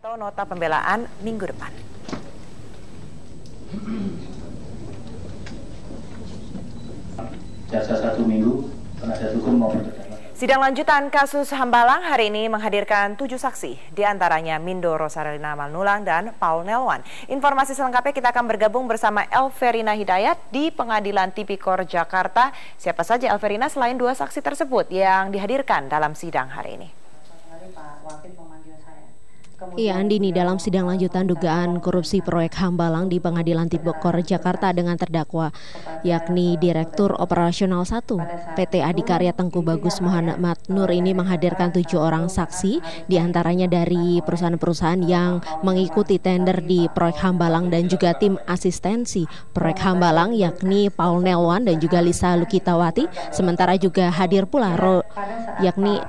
atau nota pembelaan minggu depan. Jasa 1 minggu, penasihat hukum maupun terdakwa. Sidang lanjutan kasus Hambalang hari ini menghadirkan 7 saksi, diantaranya Mindo Rosalina Manulang dan Paul Nelwan. Informasi selengkapnya kita akan bergabung bersama Elverina Hidayat di Pengadilan Tipikor Jakarta. Siapa saja Elverina selain 2 saksi tersebut yang dihadirkan dalam sidang hari ini? Iya, Andini, dalam sidang lanjutan dugaan korupsi proyek Hambalang di Pengadilan Tipikor Jakarta dengan terdakwa yakni Direktur Operasional 1 PT Adikarya Tengku Bagus Muhammad Nur ini menghadirkan 7 orang saksi, diantaranya dari perusahaan-perusahaan yang mengikuti tender di proyek Hambalang dan juga tim asistensi proyek Hambalang yakni Paul Nelwan dan juga Lisa Lukitawati. Sementara juga hadir pula yakni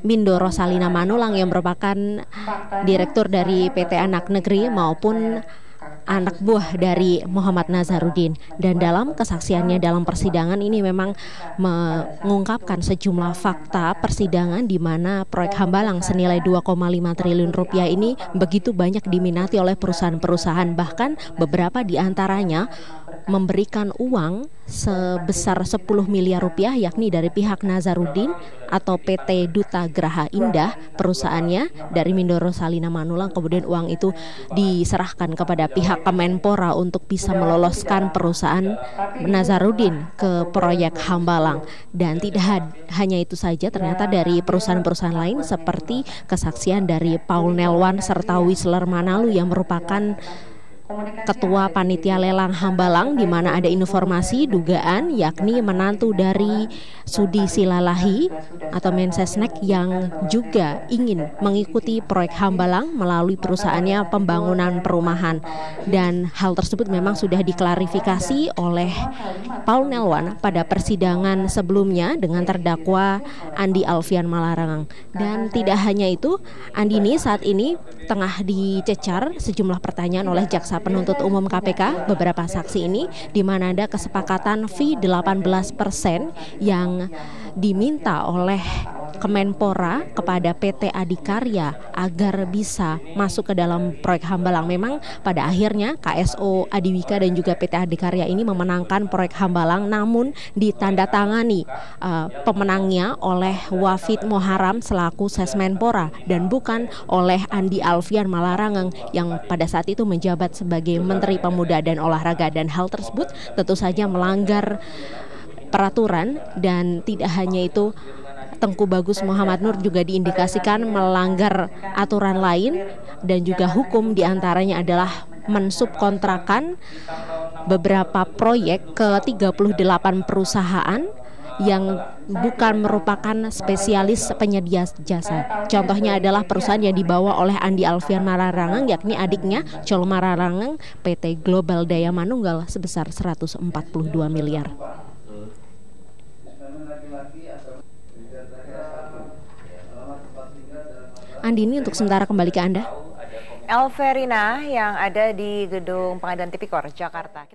Mindo Rosalina Manulang yang merupakan direktur dari PT Anak Negeri maupun anak buah dari Muhammad Nazarudin. Dan dalam kesaksiannya dalam persidangan ini memang mengungkapkan sejumlah fakta persidangan di mana proyek Hambalang senilai 2,5 triliun rupiah ini begitu banyak diminati oleh perusahaan-perusahaan, bahkan beberapa di antaranya memberikan uang sebesar 10 miliar rupiah yakni dari pihak Nazarudin atau PT Duta Graha Indah perusahaannya dari Mindo Rosalina Manulang. Kemudian uang itu diserahkan kepada pihak Kemenpora untuk bisa meloloskan perusahaan Nazarudin ke proyek Hambalang. Dan tidak hanya itu saja, ternyata dari perusahaan-perusahaan lain seperti kesaksian dari Paul Nelwan serta Wisler Manalu yang merupakan Ketua Panitia Lelang Hambalang, di mana ada informasi dugaan yakni menantu dari Sudi Silalahi atau Mensesnek yang juga ingin mengikuti proyek Hambalang melalui perusahaannya pembangunan perumahan. Dan hal tersebut memang sudah diklarifikasi oleh Paul Nelwan pada persidangan sebelumnya dengan terdakwa Andi Alfian Malarangang. Dan tidak hanya itu, Andini saat ini tengah dicecar sejumlah pertanyaan oleh jaksa penuntut umum KPK beberapa saksi ini, di mana ada kesepakatan fee 18% yang diminta oleh Kemenpora kepada PT Adikarya agar bisa masuk ke dalam proyek Hambalang. Memang pada akhirnya KSO Adiwika dan juga PT Adikarya ini memenangkan proyek Hambalang, namun ditandatangani pemenangnya oleh Wafid Moharam selaku Sesmenpora dan bukan oleh Andi Alfian Malarangang yang pada saat itu menjabat sebagai Menteri Pemuda dan Olahraga. Dan hal tersebut tentu saja melanggar peraturan. Dan tidak hanya itu, Tengku Bagus Muhammad Nur juga diindikasikan melanggar aturan lain dan juga hukum, diantaranya adalah mensubkontrakan beberapa proyek ke 38 perusahaan yang bukan merupakan spesialis penyedia jasa. Contohnya adalah perusahaan yang dibawa oleh Andi Alfian Malarangang yakni adiknya Col Malarangang, PT Global Daya Manunggal sebesar 142 miliar. Andini, untuk sementara kembali ke Anda. Elverina yang ada di Gedung Pengadilan Tipikor Jakarta.